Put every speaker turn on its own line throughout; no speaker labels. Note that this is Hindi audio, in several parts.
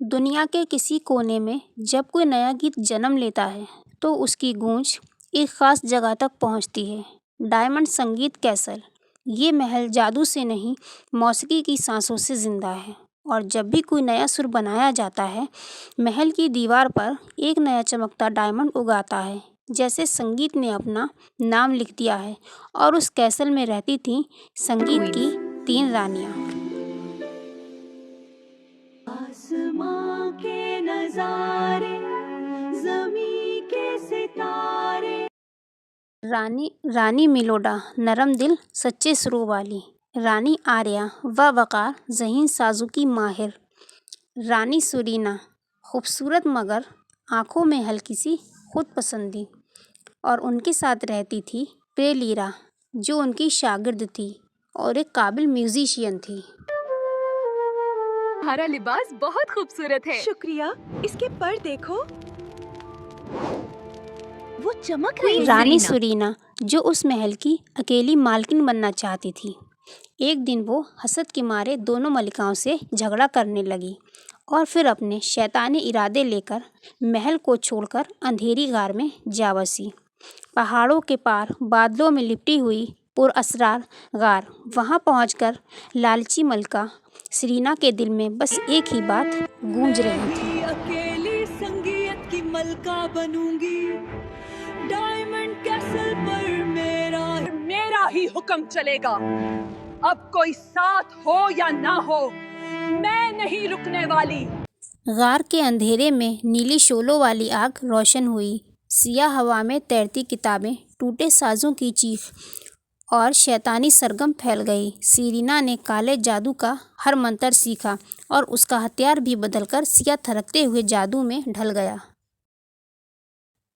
दुनिया के किसी कोने में जब कोई नया गीत जन्म लेता है तो उसकी गूंज एक ख़ास जगह तक पहुंचती है। डायमंड संगीत कैसल ये महल जादू से नहीं, मौसीकी की सांसों से ज़िंदा है। और जब भी कोई नया सुर बनाया जाता है, महल की दीवार पर एक नया चमकता डायमंड उगाता है, जैसे संगीत ने अपना नाम लिख दिया है। और उस कैसल में रहती थीं संगीत की 3 रानियाँ।
आसमां के नजारे, ज़मीं के सितारे।
रानी मिलोडा नरम दिल सच्चे सुरों वाली, रानी आर्या व वक़ार ज़हीन साज़ों की माहिर, रानी सुरीना खूबसूरत मगर आँखों में हल्की सी खुद पसंदी। और उनके साथ रहती थी प्रेलीरा, जो उनकी शागिर्द थी और एक काबिल म्यूजिशियन थी।
तुम्हारा लिबास बहुत खूबसूरत है।
शुक्रिया। इसके पर देखो, वो चमक रही है।
रानी सुरीना, जो उस महल की अकेली मालकिन बनना चाहती थी, एक दिन वो हसद के मारे दोनों मलिकाओं से झगड़ा करने लगी और फिर अपने शैतानी इरादे लेकर महल को छोड़कर अंधेरी गार में जा बसी। पहाड़ों के पार बादलों में लिपटी हुई पुरअसरार गार। वहाँ पहुँचकर लालची मलका सरीना के दिल में बस एक ही बात गूंज रही थी।
अकेली संगीत की मलका बनूंगी, डायमंड कैसल पर मेरा ही हुक्म चलेगा। अब कोई साथ हो या ना हो, मैं नहीं रुकने वाली।
गार के अंधेरे में नीली शोलों वाली आग रोशन हुई। सियाह हवा में तैरती किताबें, टूटे साजों की चीख और शैतानी सरगम फैल गई। सरीना ने काले जादू का हर मंत्र सीखा और उसका हथियार भी बदलकर सिया थरकते हुए जादू में ढल गया।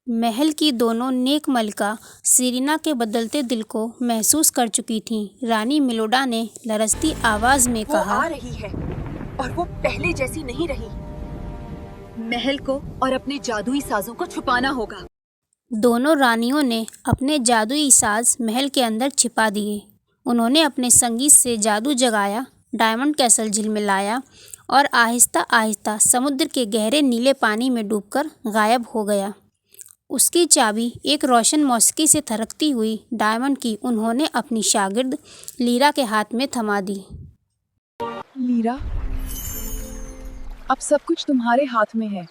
महल की दोनों नेक मलिका सरीना के बदलते दिल को महसूस कर चुकी थीं। रानी मिलोडा ने लरजती आवाज में कहा,
वो आ रही है और वो पहले जैसी नहीं रही। महल को और अपने जादुई साजों को छुपाना होगा।
दोनों रानियों ने अपने जादुई साज महल के अंदर छिपा दिए। उन्होंने अपने संगीत से जादू जगाया, डायमंड कैसल झिलमिलाया और आहिस्ता आहिस्ता समुद्र के गहरे नीले पानी में डूबकर गायब हो गया। उसकी चाबी एक रोशन मौसीकी से थरकती हुई डायमंड की उन्होंने अपनी शागिर्द लीरा के हाथ में थमा दी।
लीरा, अब सब कुछ तुम्हारे हाथ में है।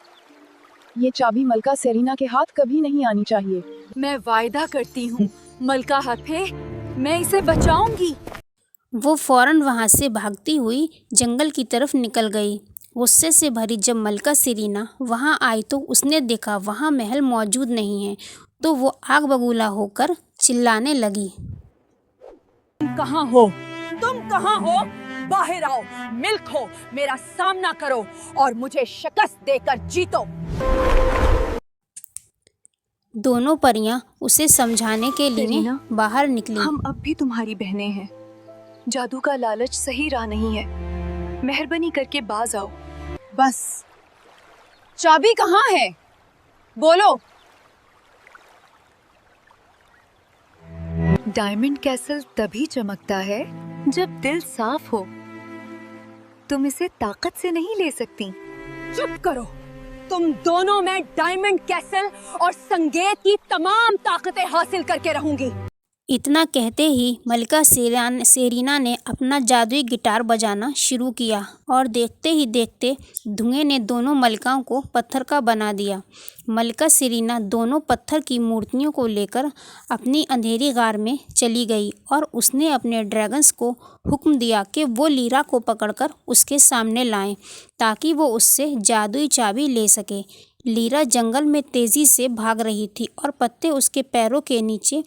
ये चाबी मलका सरीना के हाथ कभी नहीं आनी चाहिए।
मैं वायदा करती हूँ मलका हफे, मैं इसे बचाऊंगी।
वो फौरन वहाँ से भागती हुई जंगल की तरफ निकल गई। गुस्से से भरी जब मलका सरीना वहाँ आई तो उसने देखा वहाँ महल मौजूद नहीं है, तो वो आग बबूला होकर चिल्लाने लगी।
तुम कहाँ हो? तुम कहाँ हो? बाहर आओ, मिल्क हो, मेरा सामना करो और मुझे शिकस्त देकर जीतो।
दोनों परियां उसे समझाने के लिए
सरीना,
बाहर निकली।
हम अब भी तुम्हारी बहनें हैं। जादू का लालच सही राह नहीं है। मेहरबानी करके बाज आओ।
बस, चाबी कहाँ है? बोलो।
डायमंड कैसल तभी चमकता है जब दिल साफ हो। तुम इसे ताकत से नहीं ले सकती।
चुप करो। तुम दोनों में डायमंड कैसल और संगीत की तमाम ताकतें हासिल करके रहूंगी।
इतना कहते ही मलिका सेरीना ने अपना जादुई गिटार बजाना शुरू किया और देखते ही देखते धुएं ने दोनों मलिकाओं को पत्थर का बना दिया। मलिका सेरीना दोनों पत्थर की मूर्तियों को लेकर अपनी अंधेरी गार में चली गई और उसने अपने ड्रैगन्स को हुक्म दिया कि वो लीरा को पकड़कर उसके सामने लाएं ताकि वो उससे जादुई चाबी ले सके। लीरा जंगल में तेजी से भाग रही थी और पत्ते उसके पैरों के नीचे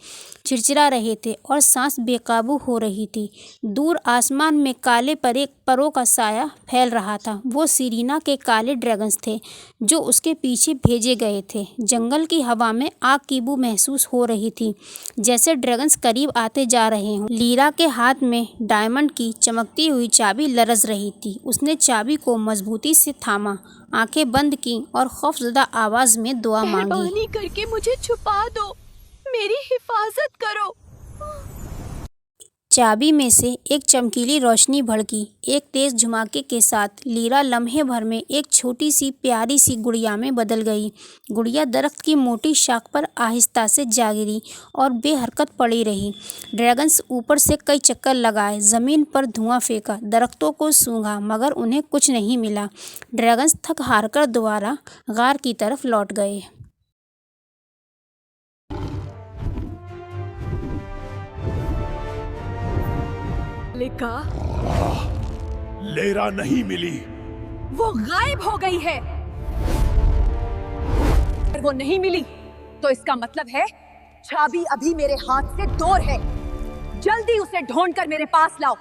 चिरचिरा रहे थे और सांस बेकाबू हो रही थी। दूर आसमान में काले परों का साया फैल रहा था। वो सरीना के काले ड्रैगन्स थे जो उसके पीछे भेजे गए थे। जंगल की हवा में आग की बू महसूस हो रही थी, जैसे ड्रैगन्स करीब आते जा रहे हों। लीरा के हाथ में डायमंड की चमकती हुई चाबी लरज रही थी। उसने चाबी को मजबूती से थामा, आंखें बंद की और खौफजदा आवाज में दुआ मांगी।
मेहरबानी करके मुझे छुपा दो, मेरी हिफाजत करो।
चाबी में से एक चमकीली रोशनी भड़की। एक तेज झुमाके के साथ लीरा लम्हे भर में एक छोटी सी प्यारी सी गुड़िया में बदल गई। गुड़िया दरख्त की मोटी शाख पर आहिस्ता से जा गिरी और बेहरकत पड़ी रही। ड्रैगन्स ऊपर से कई चक्कर लगाए, जमीन पर धुआं फेंका, दरख्तों को सूंघा, मगर उन्हें कुछ नहीं मिला। ड्रैगन्स थक हार कर दोबारा गार की तरफ लौट गए।
मलिका,
लीरा नहीं मिली।
वो गायब हो गई है। अगर वो नहीं मिली तो इसका मतलब है चाबी अभी मेरे हाथ से दूर है। जल्दी उसे ढूंढकर मेरे पास लाओ।